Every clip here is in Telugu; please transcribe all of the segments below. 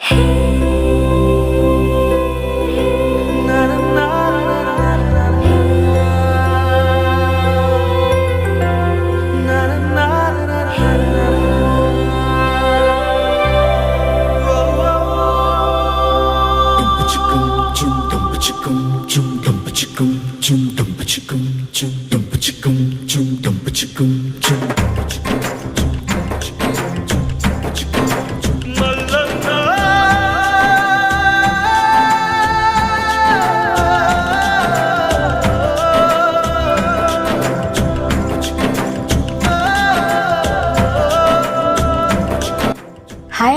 హాయ్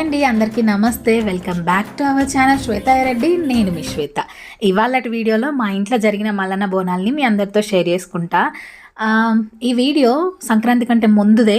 అండి, అందరికీ నమస్తే. Welcome back to our channel Shweta Reddy. నేను మీ శ్వేత. ఇవాళటి వీడియోలో మా ఇంట్లో జరిగిన మల్లన్న బోనాల్ని మీ అందరితో షేర్ చేసుకుంటా. ఈ వీడియో సంక్రాంతి కంటే ముందుదే.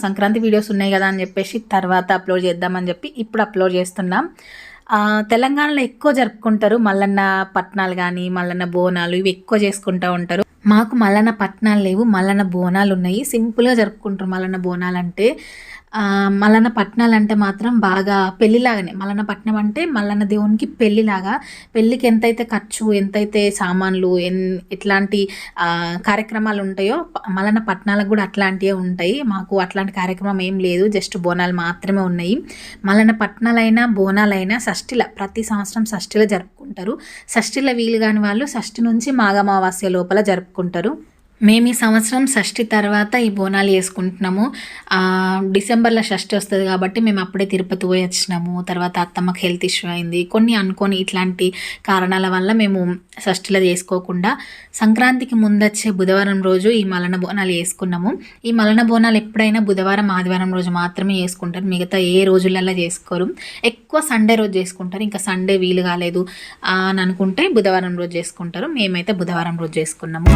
సంక్రాంతి వీడియోస్ ఉన్నాయి కదా అని చెప్పేసి తర్వాత అప్లోడ్ చేద్దామని చెప్పి ఇప్పుడు అప్లోడ్ చేస్తున్నాం. తెలంగాణలో ఎక్కువ జరుపుకుంటారు మల్లన్న పట్నాలు కానీ మల్లన్న బోనాలు, ఇవి ఎక్కువ చేసుకుంటూ ఉంటారు. మాకు మల్లన్న పట్నాలు లేవు, మల్లన్న బోనాలు ఉన్నాయి. సింపుల్గా జరుపుకుంటారు మల్లన్న బోనాలు అంటే. మల్లన్న పట్నాలు అంటే మాత్రం బాగా పెళ్ళిలాగానే. మల్లన్న పట్నం అంటే మల్లన్న దేవునికి పెళ్ళిలాగా. పెళ్ళికి ఎంతైతే ఖర్చు, ఎంతైతే సామాన్లు, ఎట్లాంటి కార్యక్రమాలు ఉంటాయో మల్లన్న పట్నాలకు కూడా అట్లాంటివే ఉంటాయి. మాకు అట్లాంటి కార్యక్రమం ఏం లేదు, జస్ట్ బోనాలు మాత్రమే ఉన్నాయి. మల్లన్న పట్నాలైనా బోనాలైనా ప్రతి సంవత్సరం షష్ఠిలో జరుపుకుంటారు. షష్ఠిలో వీలు కాని వాళ్ళు షష్ఠి నుంచి మాఘమావాస్య లోపల జరుపుకుంటారు. మేము ఈ సంవత్సరం షష్ఠి తర్వాత ఈ బోనాలు చేసుకుంటున్నాము. డిసెంబర్లో షష్ఠి వస్తుంది కాబట్టి మేము అప్పుడే తిరుపతి పోయి వచ్చినాము. తర్వాత అత్తమ్మకి హెల్త్ ఇష్యూ అయింది, కొన్ని అనుకోని ఇట్లాంటి కారణాల వల్ల మేము షష్ఠిలో చేసుకోకుండా సంక్రాంతికి ముందొచ్చే బుధవారం రోజు ఈ మల్లన్న బోనాలు చేసుకున్నాము. ఈ మల్లన్న బోనాలు ఎప్పుడైనా బుధవారం ఆదివారం రోజు మాత్రమే చేసుకుంటారు, మిగతా ఏ రోజులలో చేసుకోరు. ఎక్కువ సండే రోజు చేసుకుంటారు. ఇంకా సండే వీలు కాలేదు అని అనుకుంటే బుధవారం రోజు చేసుకుంటారు. మేమైతే బుధవారం రోజు చేసుకున్నాము.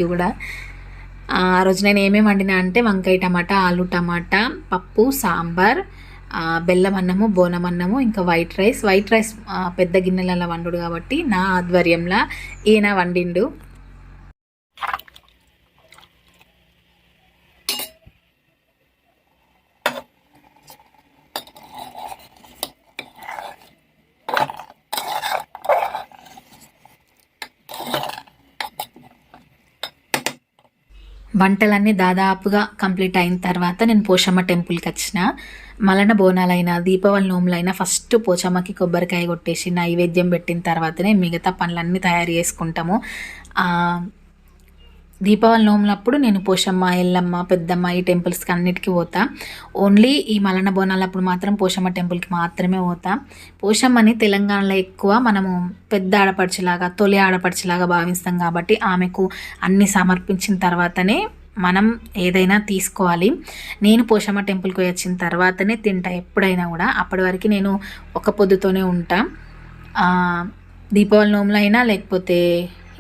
కూడా ఆ రోజు నేను ఏమేమి వండినా అంటే వంకాయ టమాటా, ఆలు టమాటా, పప్పు, సాంబార్, బెల్లం అన్నము, బోనం అన్నము, ఇంకా వైట్ రైస్ పెద్ద గిన్నెలలో వండుడు కాబట్టి నా ఆధ్వర్యంలో ఈయన వండిండు. వంటలన్నీ దాదాపుగా కంప్లీట్ అయిన తర్వాత నేను పోషమ్మ టెంపుల్కి వచ్చిన. మలన బోనాలైనా దీపావళి నోములైనా ఫస్ట్ పోచమ్మకి కొబ్బరికాయ కొట్టేసి నైవేద్యం పెట్టిన తర్వాతనే మిగతా పనులన్నీ తయారు చేసుకుంటాము. దీపావళి నోములప్పుడు నేను పోషమ్మ, ఎల్లమ్మ, పెద్దమ్మ ఈ టెంపుల్స్కి అన్నిటికీ పోతా. ఓన్లీ ఈ మలన బోనాలప్పుడు మాత్రం పోషమ్మ టెంపుల్కి మాత్రమే పోతా. పోషమ్మని తెలంగాణలో ఎక్కువ మనము పెద్ద ఆడపడుచులాగా, తొలి ఆడపడుచులాగా భావిస్తాం కాబట్టి ఆమెకు అన్నీ సమర్పించిన తర్వాతనే మనం ఏదైనా తీసుకోవాలి. నేను పోషమ్మ టెంపుల్కి వచ్చిన తర్వాతనే తింటా ఎప్పుడైనా కూడా. అప్పటి వరకు నేను ఒక పొద్దుతోనే ఉంటా. దీపావళి నోములు అయినా లేకపోతే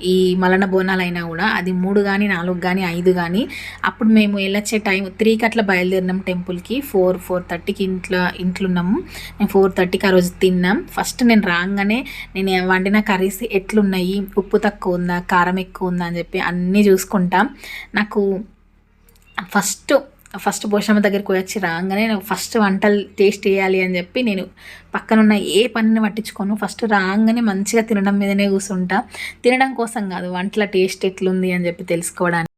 ఈ మలన బోనాలైనా కూడా అది 3 కానీ 4 కానీ 5 కానీ అప్పుడు మేము వెళ్ళొచ్చే టైం 3కి అట్లా బయలుదేరినాం టెంపుల్కి. 4:30కి ఇంట్లున్నాము. మేము 4:30కి ఆ రోజు తిన్నాం. ఫస్ట్ నేను రాగానే నేను వండిన కర్రీస్ ఎట్లున్నాయి, ఉప్పు తక్కువ ఉందా, కారం ఎక్కువ ఉందా అని చెప్పి అన్నీ చూసుకుంటాం. నాకు ఫస్ట్ పోషమ్మ దగ్గరికి వచ్చి రాగానే నేను ఫస్ట్ వంటలు టేస్ట్ చేయాలి అని చెప్పి నేను పక్కనున్న ఏ పనిని పట్టించుకోను. ఫస్ట్ రాగానే మంచిగా తినడం మీదనే కూర్చుంటా. తినడం కోసం కాదు, వంటల టేస్ట్ ఎట్లుంది అని చెప్పి తెలుసుకోవడానికి.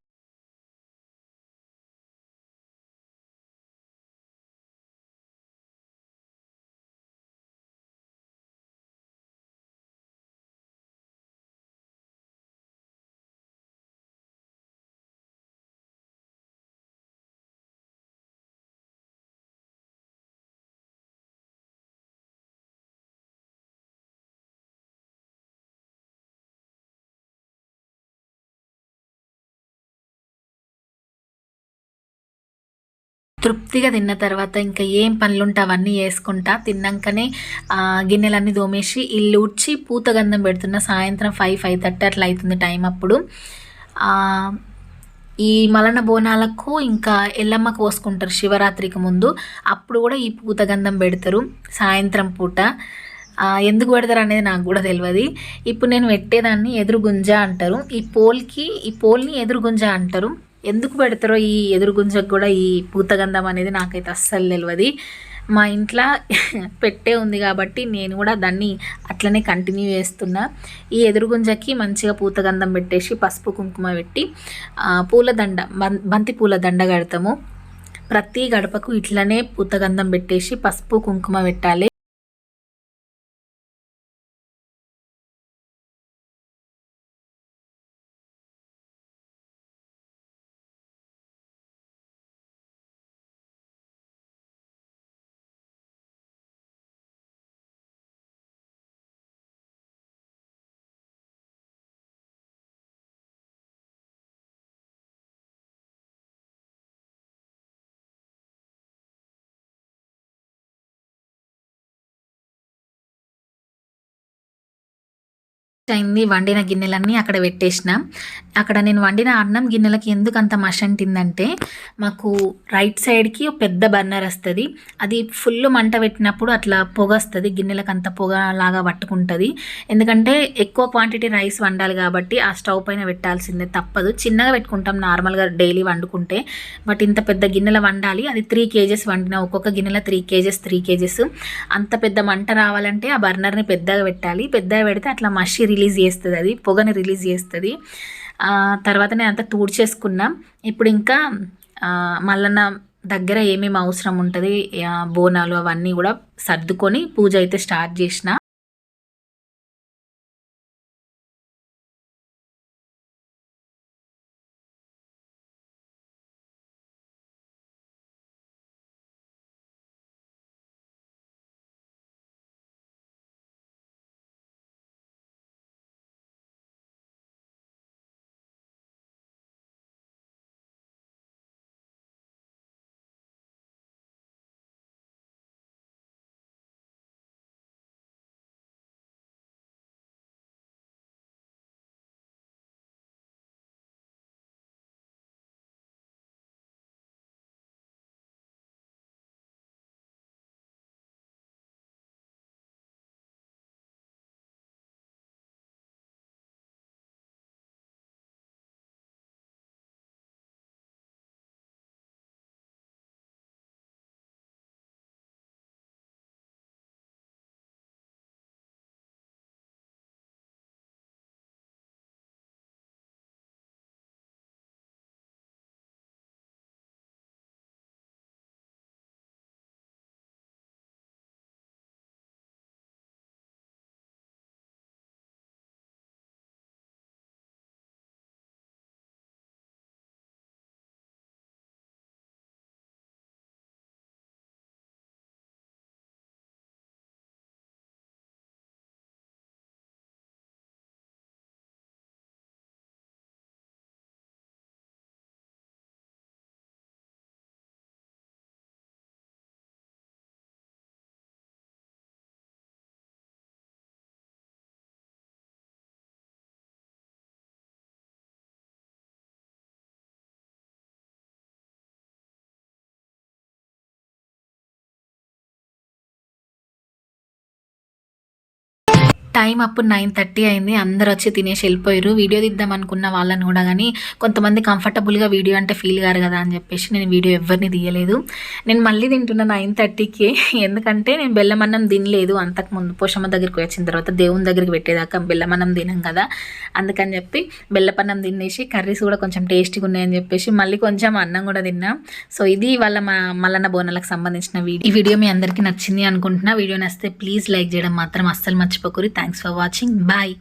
తృప్తిగా తిన్న తర్వాత ఇంకా ఏం పనులుంటే అవన్నీ చేసుకుంటా. తిన్నాకనే గిన్నెలన్నీ దోమేసి ఇల్లు ఊడ్చి పూత గంధం పెడుతున్న. సాయంత్రం 5:30 అట్లా అవుతుంది టైం అప్పుడు. ఈ మలన బోనాలకు ఇంకా ఎల్లమ్మకు పోసుకుంటారు శివరాత్రికి ముందు. అప్పుడు కూడా ఈ పూత గంధం పెడతారు సాయంత్రం పూట. ఎందుకు పెడతారు అనేది నాకు కూడా తెలియదు. ఇప్పుడు నేను పెట్టేదాన్ని ఎదురుగుంజ అంటారు. ఈ పోల్ని ఎదురుగుంజ అంటారు. ఎందుకు పెడతారో ఈ ఎదురుగుంజకు కూడా ఈ పూతగంధం అనేది నాకైతే అస్సలు తెలియదు. మా ఇంట్లో పెట్టే ఉంది కాబట్టి నేను కూడా దాన్ని అట్లనే కంటిన్యూ చేస్తున్నా. ఈ ఎదురుగుంజకి మంచిగా పూతగంధం పెట్టేసి పసుపు కుంకుమ పెట్టి పూలదండ, బంతి పూల దండ కడతాము. ప్రతి గడపకు ఇట్లనే పూతగంధం పెట్టేసి పసుపు కుంకుమ పెట్టాలి. అయింది. వండిన గిన్నెలన్నీ అక్కడ పెట్టేసిన. అక్కడ నేను వండిన అన్నం గిన్నెలకి ఎందుకు అంత మష అంటిందంటే, మాకు రైట్ సైడ్కి పెద్ద బర్నర్ వస్తుంది. అది ఫుల్ మంట పెట్టినప్పుడు అట్లా పొగ వస్తుంది, గిన్నెలకు అంత పొగ లాగా పట్టుకుంటుంది. ఎందుకంటే ఎక్కువ క్వాంటిటీ రైస్ వండాలి కాబట్టి ఆ స్టవ్ పైన పెట్టాల్సిందే, తప్పదు. చిన్నగా పెట్టుకుంటాం నార్మల్గా డైలీ వండుకుంటే. బట్ ఇంత పెద్ద గిన్నెల వండాలి. అది 3 kgs వండిన, ఒక్కొక్క గిన్నెల 3 kgs. అంత పెద్ద మంట రావాలంటే ఆ బర్నర్ని పెద్దగా పెట్టాలి. పెద్దగా పెడితే అట్లా మషి రిలీజ్ చేస్తుంది, అది పొగని రిలీజ్ చేస్తుంది. తర్వాత నేను అంతా తూడ్చేసుకున్నాం. ఇప్పుడు ఇంకా మల్లన్న దగ్గర ఏమేమి అవసరం ఉంటుంది, బోనాలు అవన్నీ కూడా సర్దుకొని పూజ అయితే స్టార్ట్ చేసిన. టైం అప్పుడు 9:30 అయింది. అందరూ వచ్చి తినేసి వెళ్ళిపోయారు. వీడియో తీద్దాం అనుకున్న వాళ్ళని కూడా కానీ కొంతమంది కంఫర్టబుల్గా వీడియో అంటే ఫీల్ గారు కదా అని చెప్పేసి నేను వీడియో ఎవరిని తీయలేదు. నేను మళ్ళీ తింటున్నా 9:30కి. ఎందుకంటే నేను బెల్లమన్నం తినలేదు అంతకుముందు. పోషమ్మ దగ్గరికి వచ్చిన తర్వాత దేవుని దగ్గరికి పెట్టేదాకా బెల్లమన్నం తినం కదా, అందుకని చెప్పి బెల్లపన్నం తినేసి కర్రీస్ కూడా కొంచెం టేస్టీగా ఉన్నాయని చెప్పేసి మళ్ళీ కొంచెం అన్నం కూడా తిన్నా. సో ఇది వాళ్ళ మల్లన్న బోనాలకు సంబంధించిన వీడియో. ఈ వీడియో మీ అందరికీ నచ్చింది అనుకుంటున్నా. వీడియో నచ్చితే ప్లీజ్ లైక్ చేయడం మాత్రం అస్సలు మర్చిపోకూరి. Thanks for watching. బాయ్.